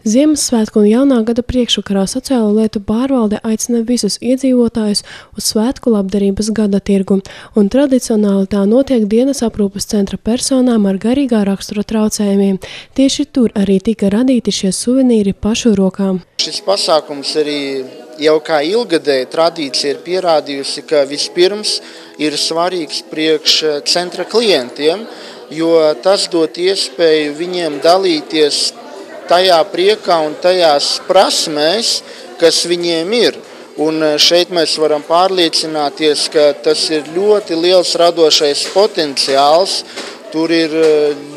Ziemassvētku un jaunā gada priekšvakarā Sociālo lietu pārvalde aicina visus iedzīvotājus uz svētku labdarības gada tirgu, un tradicionāli tā notiek dienas aprūpes centra personām ar garīgā rakstura traucējumiem. Tieši tur arī tika radīti šie suvenīri pašu rokām. Šis pasākums arī jau kā ilgadēja tradīcija ir pierādījusi, ka vispirms ir svarīgs priekš centra klientiem, jo tas dot iespēju viņiem dalīties tajā priekā un tajās prasmēs, kas viņiem ir. Un šeit mēs varam pārliecināties, ka tas ir ļoti liels radošais potenciāls. Tur ir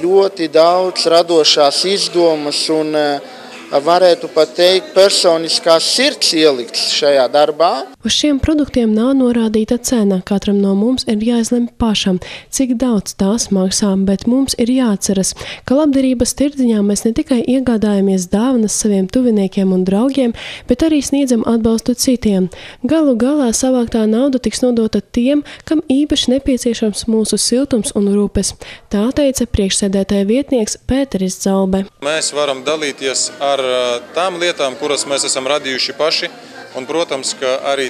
ļoti daudz radošās izdomas un varētu pat teikt personiskās sirds ielikts šajā darbā. Uz šiem produktiem nav norādīta cena. Katram no mums ir jāizlemj pašam, cik daudz tās maksā, bet mums ir jāatceras, ka labdarības tirdziņā mēs ne tikai iegādājamies dāvanas saviem tuviniekiem un draugiem, bet arī sniedzam atbalstu citiem. Galu galā savāktā nauda tiks nodota tiem, kam īpaši nepieciešams mūsu siltums un rūpes. Tā teica priekšsēdētāja vietnieks Pēteris Zalbe. Mēs varam dalīties ar tām lietām, kuras mēs esam radījuši paši, un, protams, ka arī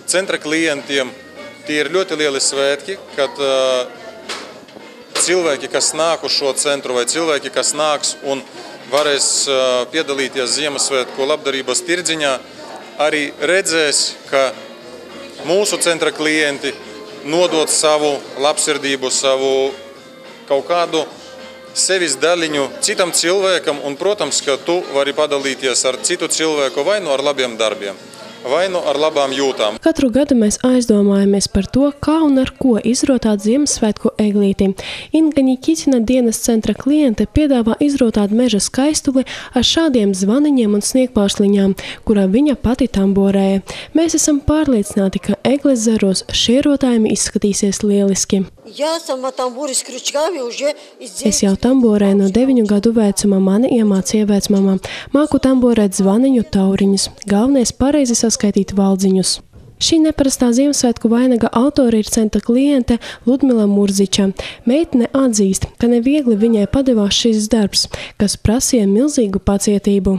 centra klientiem tie ir ļoti lieli svētki, kad cilvēki, kas nāk uz šo centru, vai cilvēki, kas nāks un varēs piedalīties Ziemassvētku labdarības tirdziņā, arī redzēs, ka mūsu centra klienti nodod savu labsirdību, savu kaut kādu sevis daļiņu citam cilvēkam, un, protams, ka tu vari padalīties ar citu cilvēku vai nu ar labiem darbiem, vai nu ar labām jūtām. Katru gadu mēs aizdomājamies par to, kā un ar ko izrotāt Ziemassvētku eglīti. Inga Ņikitina dienas centra kliente piedāvā izrotāt meža skaistuli ar šādiem zvaniņiem un sniegpārsliņām, kurā viņa pati tamborēja. Mēs esam pārliecināti, ka egles zaros šie rotājumi izskatīsies lieliski. Es jau tamborēju no 9 gadu vecuma, mani iemācīja vecmamā. Māku tamborēt zvaniņu tauriņus, galvenais pareizi saskaitīt valdziņus. Šī neparastā Ziemassvētku vainaga autora ir centra kliente Ludmila Murziča. Meitene atzīst, ka neviegli viņai padevās šis darbs, kas prasīja milzīgu pacietību.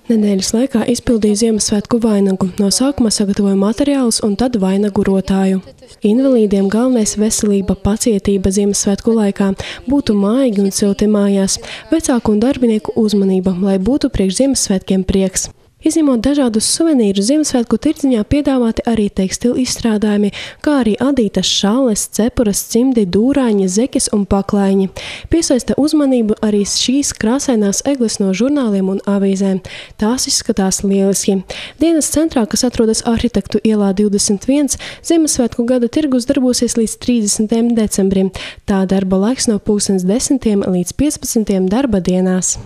Nedēļas laikā izpildīju Ziemassvētku vainagu. No sākuma sagatavoju materiālus un tad vainagu rotāju. Invalīdiem galvenais veselība, pacietība Ziemassvētku laikā, būtu maigi un silti mājās, vecāku un darbinieku uzmanība, lai būtu priekš Ziemassvētkiem prieks. Izņemot dažādus suvenīrus, Ziemassvētku tirdziņā piedāvāti arī tekstilu izstrādājumi, kā arī adītas šalles, cepuras, cimdi, dūrāņi, zekes un paklaiņi. Piesaista uzmanību arī šīs krāsainās egles no žurnāliem un avīzēm. Tās izskatās lieliski. Dienas centrā, kas atrodas Arhitektu ielā 21, Ziemassvētku gada tirgus darbosies līdz 30. decembrim. Tā darba laiks no 10:00 līdz 15:00 darba dienās.